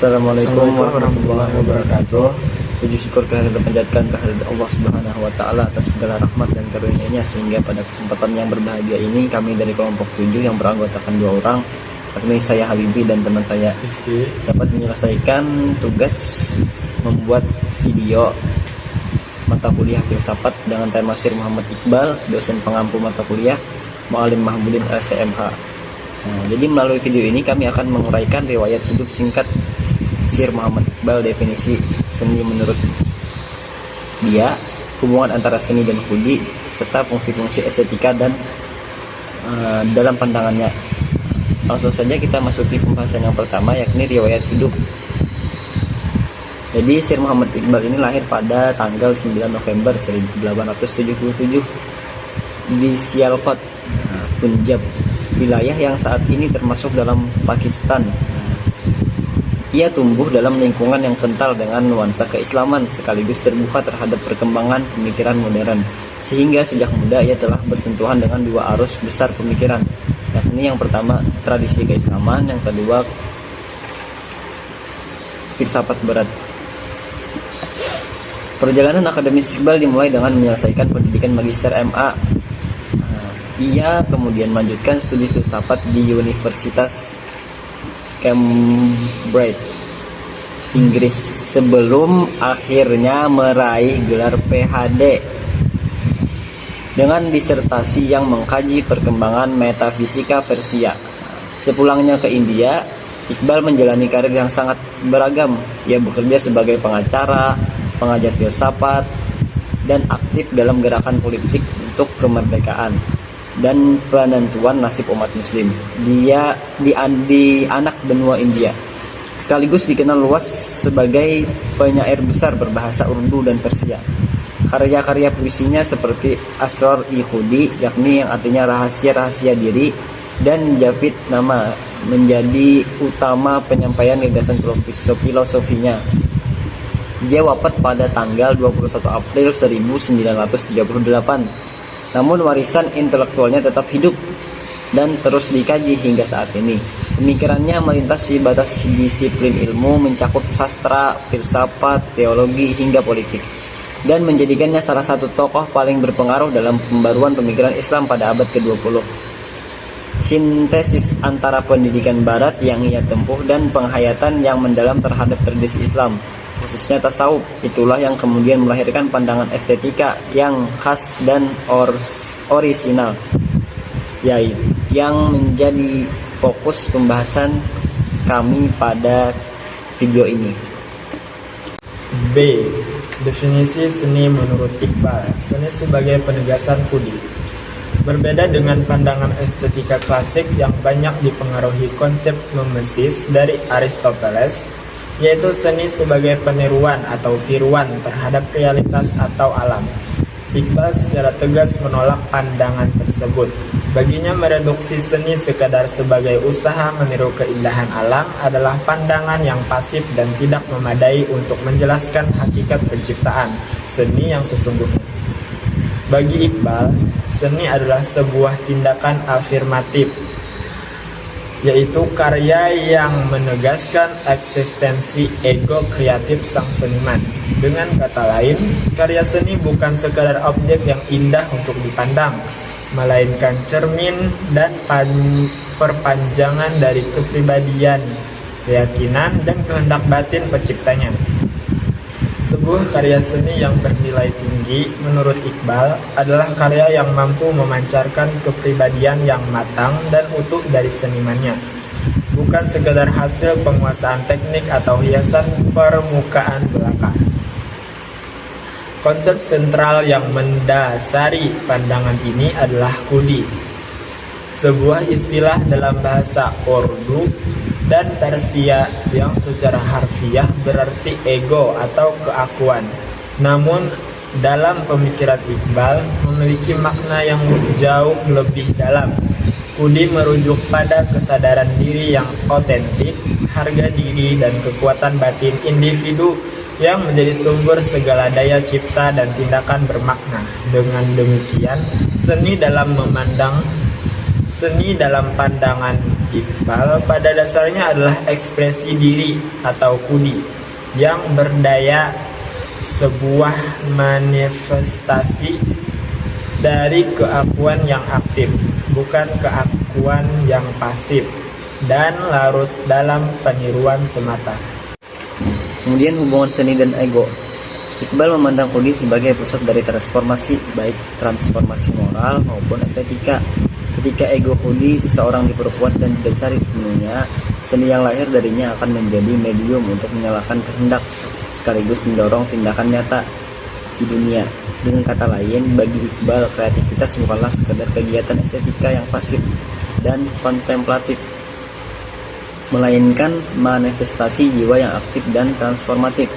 Assalamualaikum warahmatullahi wabarakatuh. Puji syukur kehadirat panjatkan kehadirat Allah Subhanahu wa taala atas segala rahmat dan karunia-Nya, sehingga pada kesempatan yang berbahagia ini kami dari kelompok 7 yang beranggotakan 2 orang, yakni saya Habibi dan teman saya Rizky, dapat menyelesaikan tugas membuat video mata kuliah filsafat dengan tema Syir Muhammad Iqbal, dosen pengampu mata kuliah Muallim Mahmudin LCMH. Jadi melalui video ini kami akan menguraikan riwayat hidup singkat Syir Muhammad Iqbal, definisi seni menurut dia, hubungan antara seni dan hoodie, serta fungsi-fungsi estetika dan dalam pandangannya. Langsung saja kita masuki pembahasan yang pertama, yakni riwayat hidup. Jadi Syir Muhammad Iqbal ini lahir pada tanggal 9 November 1877 di Sialkot, Punjab, wilayah yang saat ini termasuk dalam Pakistan. Ia tumbuh dalam lingkungan yang kental dengan nuansa keislaman sekaligus terbuka terhadap perkembangan pemikiran modern, sehingga sejak muda ia telah bersentuhan dengan 2 arus besar pemikiran, yakni yang pertama tradisi keislaman, yang kedua filsafat barat. Perjalanan akademis Iqbal dimulai dengan menyelesaikan pendidikan magister MA. Ia kemudian melanjutkan studi filsafat di Universitas Cambridge, Inggris, sebelum akhirnya meraih gelar PhD dengan disertasi yang mengkaji perkembangan metafisika Persia. Sepulangnya ke India, Iqbal menjalani karir yang sangat beragam. Ia bekerja sebagai pengacara, pengajar filsafat, dan aktif dalam gerakan politik untuk kemerdekaan dan penentuan nasib umat muslim. Dia di anak benua India, sekaligus dikenal luas sebagai penyair besar berbahasa Urdu dan Persia. Karya-karya puisinya seperti Asrar-i-Khudi, yakni yang artinya rahasia-rahasia diri, dan Japit Nama menjadi utama penyampaian gagasan filosofinya. Dia wafat pada tanggal 21 April 1938. Namun warisan intelektualnya tetap hidup dan terus dikaji hingga saat ini. Pemikirannya melintasi batas disiplin ilmu, mencakup sastra, filsafat, teologi, hingga politik, dan menjadikannya salah satu tokoh paling berpengaruh dalam pembaruan pemikiran Islam pada abad ke-20. Sintesis antara pendidikan barat yang ia tempuh dan penghayatan yang mendalam terhadap tradisi Islam, khususnya tasawuf, itulah yang kemudian melahirkan pandangan estetika yang khas dan orisinal, yaitu yang menjadi fokus pembahasan kami pada video ini. B. Definisi seni menurut Iqbal. Seni sebagai penegasan kudi. Berbeda dengan pandangan estetika klasik yang banyak dipengaruhi konsep mimesis dari Aristoteles, yaitu seni sebagai peniruan atau tiruan terhadap realitas atau alam. Iqbal secara tegas menolak pandangan tersebut. Baginya mereduksi seni sekadar sebagai usaha meniru keindahan alam adalah pandangan yang pasif dan tidak memadai untuk menjelaskan hakikat penciptaan seni yang sesungguhnya. Bagi Iqbal, seni adalah sebuah tindakan afirmatif, yaitu karya yang menegaskan eksistensi ego kreatif sang seniman. Dengan kata lain, karya seni bukan sekadar objek yang indah untuk dipandang, melainkan cermin dan perpanjangan dari kepribadian, keyakinan, dan kehendak batin penciptanya. Sebuah karya seni yang bernilai tinggi menurut Iqbal adalah karya yang mampu memancarkan kepribadian yang matang dan utuh dari senimannya, bukan sekadar hasil penguasaan teknik atau hiasan permukaan belaka. Konsep sentral yang mendasari pandangan ini adalah kudi, sebuah istilah dalam bahasa Urdu dan Persia yang secara harfiah berarti ego atau keakuan. Namun dalam pemikiran Iqbal memiliki makna yang jauh lebih dalam. Kudi merujuk pada kesadaran diri yang otentik, harga diri, dan kekuatan batin individu yang menjadi sumber segala daya cipta dan tindakan bermakna. Dengan demikian, seni dalam memandang Seni dalam pandangan Iqbal pada dasarnya adalah ekspresi diri atau kudi yang berdaya, sebuah manifestasi dari keakuan yang aktif, bukan keakuan yang pasif dan larut dalam peniruan semata. Kemudian hubungan seni dan ego. Iqbal memandang kudi sebagai pusat dari transformasi, baik transformasi moral maupun estetika. Ketika ego kudi seseorang diperkuat dan didasari sepenuhnya, seni yang lahir darinya akan menjadi medium untuk menyalakan kehendak, sekaligus mendorong tindakan nyata di dunia. Dengan kata lain, bagi Iqbal, kreativitas bukanlah sekedar kegiatan estetika yang pasif dan kontemplatif, melainkan manifestasi jiwa yang aktif dan transformatif.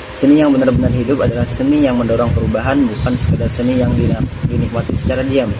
Seni yang benar-benar hidup adalah seni yang mendorong perubahan, bukan sekedar seni yang dinikmati secara diam.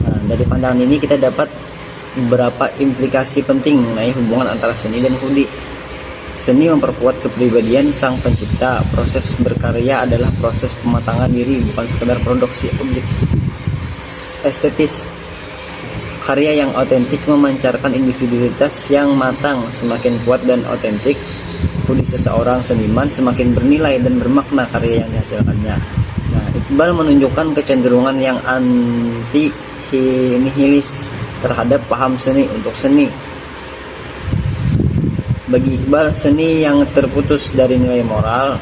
Nah, dari pandangan ini kita dapat beberapa implikasi penting mengenai hubungan antara seni dan kudi. Seni memperkuat kepribadian sang pencipta. Proses berkarya adalah proses pematangan diri, bukan sekedar produksi objek estetis. Karya yang otentik memancarkan individualitas yang matang. Semakin kuat dan otentik kudi seseorang seniman, semakin bernilai dan bermakna karya yang dihasilkannya. Nah, Iqbal menunjukkan kecenderungan yang anti-nihilis terhadap paham seni untuk seni. Bagi Iqbal, seni yang terputus dari nilai moral,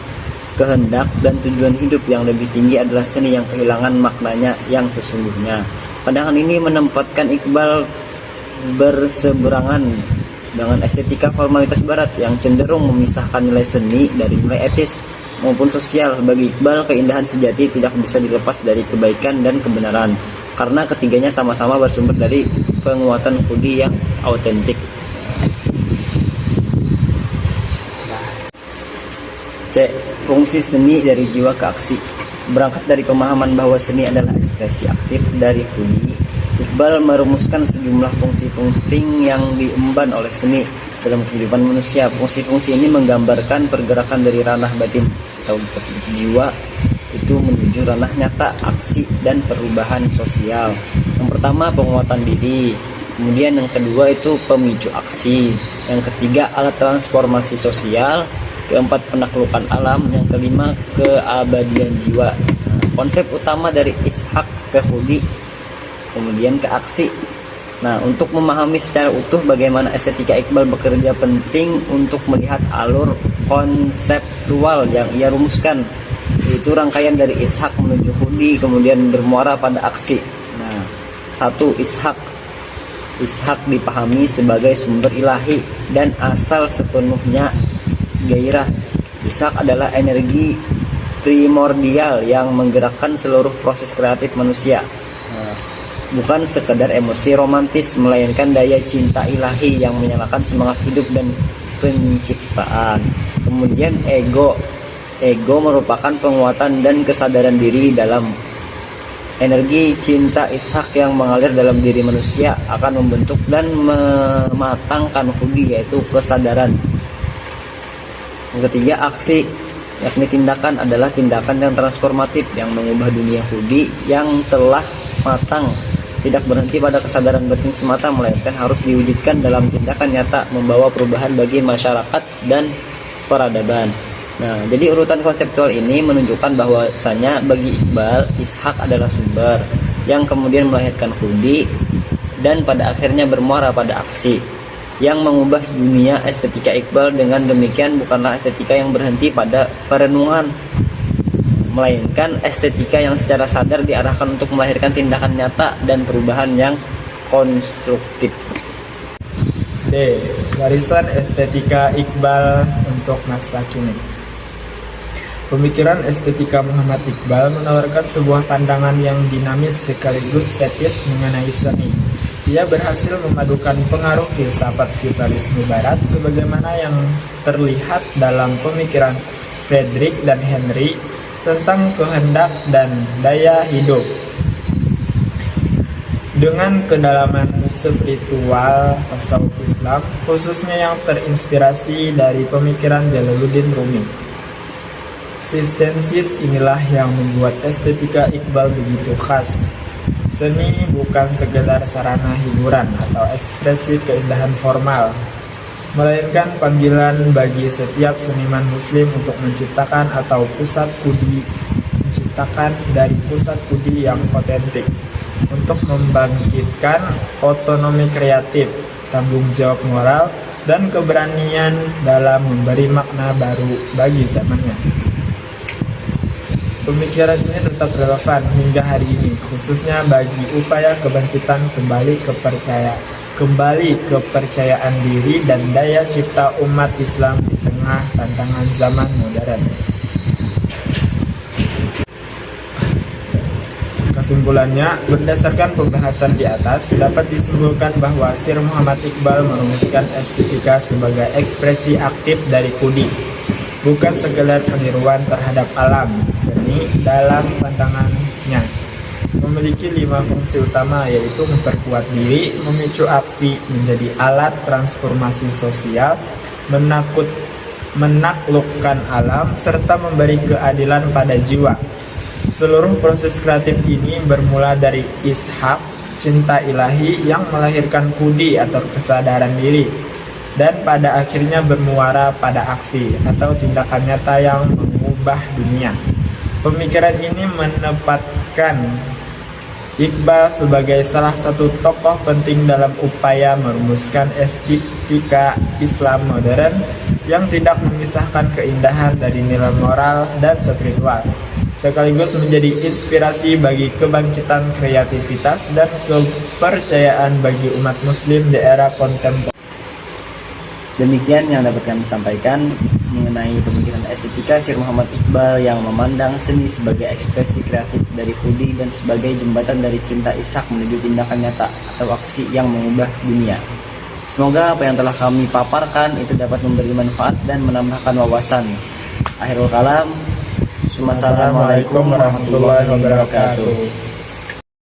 kehendak, dan tujuan hidup yang lebih tinggi adalah seni yang kehilangan maknanya yang sesungguhnya. Pandangan ini menempatkan Iqbal berseberangan dengan estetika formalitas barat yang cenderung memisahkan nilai seni dari nilai etis maupun sosial. Bagi Iqbal, keindahan sejati tidak bisa dilepas dari kebaikan dan kebenaran, karena ketiganya sama-sama bersumber dari penguatan kudi yang autentik. C. Fungsi seni dari jiwa ke aksi. Berangkat dari pemahaman bahwa seni adalah ekspresi aktif dari kudi, Iqbal merumuskan sejumlah fungsi penting yang diemban oleh seni dalam kehidupan manusia. Fungsi-fungsi ini menggambarkan pergerakan dari ranah batin atau disebut jiwa itu menuju ranah nyata, aksi, dan perubahan sosial. Yang pertama, penguatan diri. Kemudian yang kedua itu pemicu aksi. Yang ketiga, alat transformasi sosial. Keempat, penaklukan alam. Yang kelima, keabadian jiwa. Konsep utama dari Ishak ke kudi, kemudian ke aksi. Nah, untuk memahami secara utuh bagaimana estetika Iqbal bekerja, penting untuk melihat alur konseptual yang ia rumuskan, yaitu rangkaian dari Ishak menuju kudi, kemudian bermuara pada aksi. Nah, 1. Ishak dipahami sebagai sumber ilahi dan asal sepenuhnya gairah. Ishak adalah energi primordial yang menggerakkan seluruh proses kreatif manusia. Bukan sekedar emosi romantis, melainkan daya cinta ilahi yang menyalakan semangat hidup dan penciptaan. Kemudian ego merupakan penguatan dan kesadaran diri dalam energi cinta Ishak yang mengalir dalam diri manusia akan membentuk dan mematangkan kudi, yaitu kesadaran. Yang ketiga, aksi, yakni tindakan adalah tindakan yang transformatif yang mengubah dunia kudi yang telah matang. Tidak berhenti pada kesadaran batin semata, melainkan harus diwujudkan dalam tindakan nyata, membawa perubahan bagi masyarakat dan peradaban. Nah, jadi urutan konseptual ini menunjukkan bahwasanya bagi Iqbal, Ishak adalah sumber yang kemudian melahirkan kudi dan pada akhirnya bermuara pada aksi yang mengubah dunia. Estetika Iqbal dengan demikian bukanlah estetika yang berhenti pada perenungan, melainkan estetika yang secara sadar diarahkan untuk melahirkan tindakan nyata dan perubahan yang konstruktif. D. Warisan estetika Iqbal untuk masa kini. Pemikiran estetika Muhammad Iqbal menawarkan sebuah pandangan yang dinamis sekaligus etis mengenai seni. Ia berhasil memadukan pengaruh filsafat vitalisme barat sebagaimana yang terlihat dalam pemikiran Friedrich dan Henry tentang kehendak dan daya hidup, dengan kedalaman spiritual tasawuf Islam, khususnya yang terinspirasi dari pemikiran Jalaluddin Rumi. Sistensis inilah yang membuat estetika Iqbal begitu khas. Seni bukan sekedar sarana hiburan atau ekspresi keindahan formal, melainkan panggilan bagi setiap seniman muslim untuk menciptakan dari pusat kudi yang otentik, untuk membangkitkan otonomi kreatif, tanggung jawab moral, dan keberanian dalam memberi makna baru bagi zamannya. Pemikiran ini tetap relevan hingga hari ini, khususnya bagi upaya kebangkitan kembali kepercayaan diri dan daya cipta umat Islam di tengah tantangan zaman modern. Kesimpulannya, berdasarkan pembahasan di atas, dapat disimpulkan bahwa Syr Muhammad Iqbal merumuskan estetika sebagai ekspresi aktif dari kudi, bukan sekedar peniruan terhadap alam seni dalam pandangannya. Memiliki 5 fungsi utama, yaitu memperkuat diri, memicu aksi, menjadi alat transformasi sosial, menaklukkan alam, serta memberi keadilan pada jiwa. Seluruh proses kreatif ini bermula dari ishaq, cinta ilahi yang melahirkan kudi atau kesadaran diri, dan pada akhirnya bermuara pada aksi atau tindakan nyata yang mengubah dunia. Pemikiran ini menempatkan Iqbal sebagai salah satu tokoh penting dalam upaya merumuskan estetika Islam modern yang tidak memisahkan keindahan dari nilai moral dan spiritual, sekaligus menjadi inspirasi bagi kebangkitan kreativitas dan kepercayaan bagi umat muslim di era kontemporer. Demikian yang dapat kami sampaikan mengenai pemikiran estetika Syr Muhammad Iqbal yang memandang seni sebagai ekspresi kreatif dari kudi dan sebagai jembatan dari cinta ishaq menuju tindakan nyata atau aksi yang mengubah dunia. Semoga apa yang telah kami paparkan itu dapat memberi manfaat dan menambahkan wawasan. Akhirul kalam. Wassalamualaikum warahmatullahi wabarakatuh.